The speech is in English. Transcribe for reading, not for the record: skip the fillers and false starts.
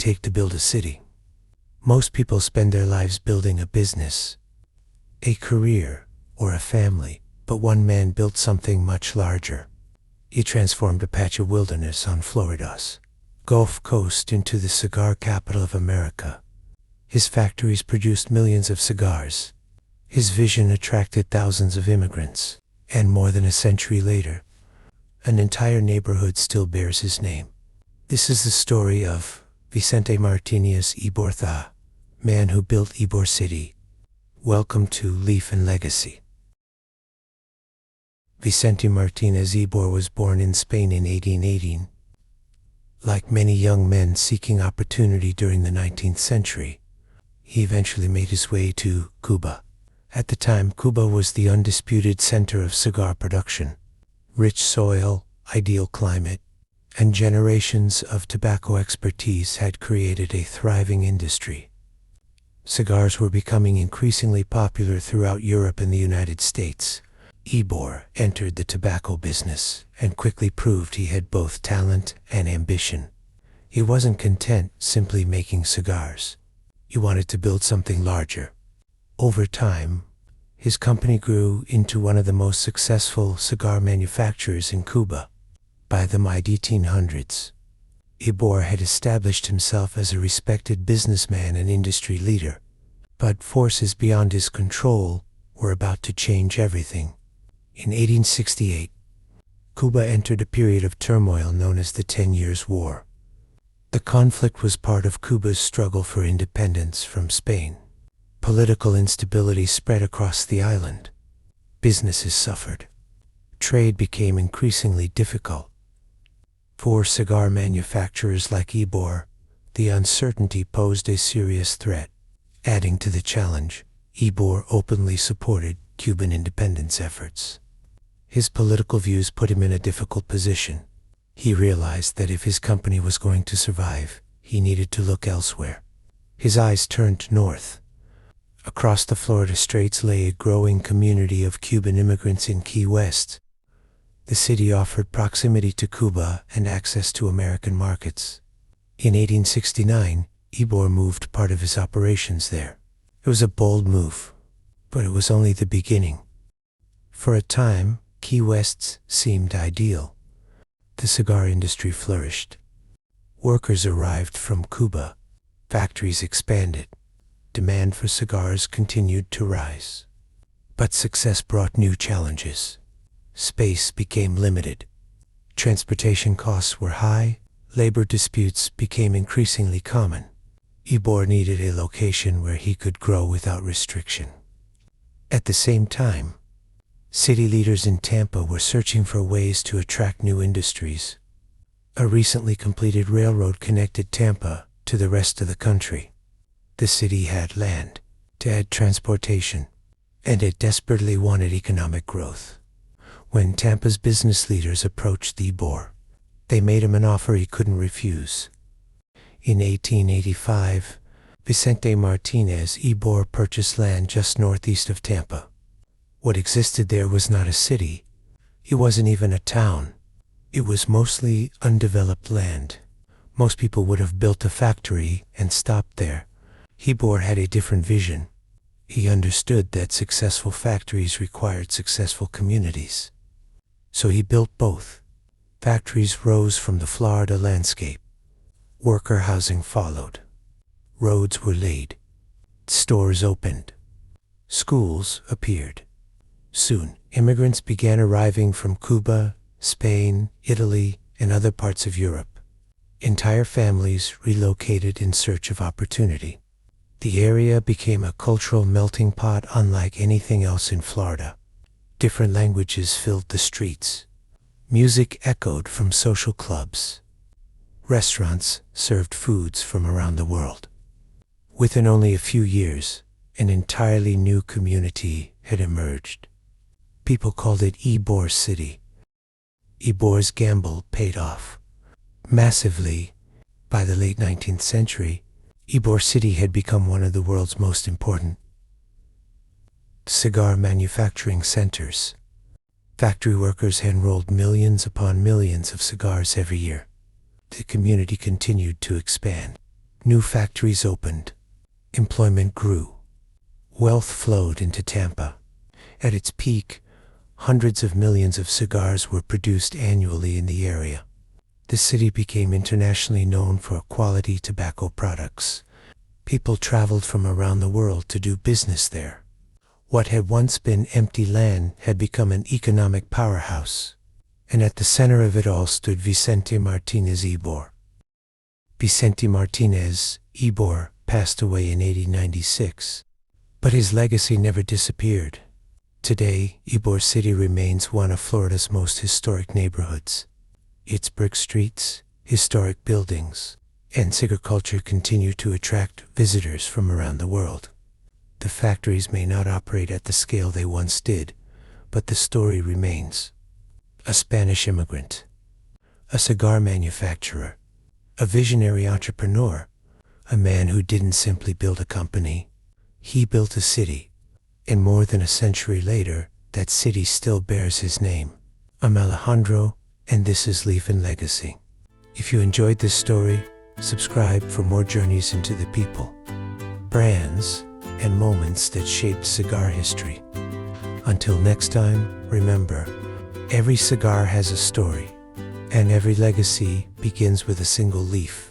take to build a city? Most people spend their lives building a business, a career, or a family, but one man built something much larger. He transformed a patch of wilderness on Florida's Gulf Coast into the cigar capital of America. His factories produced millions of cigars. His vision attracted thousands of immigrants, and more than a century later, an entire neighborhood still bears his name. This is the story of Vicente Martínez Ybor, the man who built Ybor City. Welcome to Leaf and Legacy. Vicente Martínez Ybor was born in Spain in 1818. Like many young men seeking opportunity during the 19th century, he eventually made his way to Cuba. At the time, Cuba was the undisputed center of cigar production. Rich soil, ideal climate, and generations of tobacco expertise had created a thriving industry. Cigars were becoming increasingly popular throughout Europe and the United States. Ybor entered the tobacco business and quickly proved he had both talent and ambition. He wasn't content simply making cigars. He wanted to build something larger. Over time, his company grew into one of the most successful cigar manufacturers in Cuba. By the mid-1800s, Ybor had established himself as a respected businessman and industry leader. But forces beyond his control were about to change everything. In 1868, Cuba entered a period of turmoil known as the 10 Years' War. The conflict was part of Cuba's struggle for independence from Spain. Political instability spread across the island. Businesses suffered. Trade became increasingly difficult. For cigar manufacturers like Ybor, the uncertainty posed a serious threat. Adding to the challenge, Ybor openly supported Cuban independence efforts. His political views put him in a difficult position. He realized that if his company was going to survive, he needed to look elsewhere. His eyes turned north. Across the Florida Straits lay a growing community of Cuban immigrants in Key West. The city offered proximity to Cuba and access to American markets. In 1869, Ybor moved part of his operations there. It was a bold move, but it was only the beginning. For a time, Key West seemed ideal. The cigar industry flourished. Workers arrived from Cuba. Factories expanded. Demand for cigars continued to rise. But success brought new challenges. Space became limited. Transportation costs were high. Labor disputes became increasingly common. Ybor needed a location where he could grow without restriction. At the same time, city leaders in Tampa were searching for ways to attract new industries. A recently completed railroad connected Tampa to the rest of the country. The city had land to add transportation, and it desperately wanted economic growth. When Tampa's business leaders approached Ybor, they made him an offer he couldn't refuse. In 1885, Vicente Martínez Ybor purchased land just northeast of Tampa. What existed there was not a city. It wasn't even a town. It was mostly undeveloped land. Most people would have built a factory and stopped there. Ybor had a different vision. He understood that successful factories required successful communities. So he built both. Factories rose from the Florida landscape. Worker housing followed. Roads were laid. Stores opened. Schools appeared. Soon, immigrants began arriving from Cuba, Spain, Italy, and other parts of Europe. Entire families relocated in search of opportunity. The area became a cultural melting pot unlike anything else in Florida. Different languages filled the streets. Music echoed from social clubs. Restaurants served foods from around the world. Within only a few years, an entirely new community had emerged. People called it Ybor City. Ybor's gamble paid off massively. By the late 19th century, Ybor City had become one of the world's most important cigar manufacturing centers. Factory workers hand-rolled millions upon millions of cigars every year. The community continued to expand. New factories opened. Employment grew. Wealth flowed into Tampa. At its peak, hundreds of millions of cigars were produced annually in the area. The city became internationally known for quality tobacco products. People traveled from around the world to do business there. What had once been empty land had become an economic powerhouse. And at the center of it all stood Vicente Martínez Ybor. Vicente Martínez Ybor passed away in 1896, but his legacy never disappeared. Today, Ybor City remains one of Florida's most historic neighborhoods. Its brick streets, historic buildings, and cigar culture continue to attract visitors from around the world. The factories may not operate at the scale they once did, but the story remains. A Spanish immigrant, a cigar manufacturer, a visionary entrepreneur, a man who didn't simply build a company, he built a city, and more than a century later, that city still bears his name. I'm Alejandro, and this is Leaf and Legacy. If you enjoyed this story, subscribe for more journeys into the people, brands, and moments that shaped cigar history. Until next time, remember, every cigar has a story, and every legacy begins with a single leaf.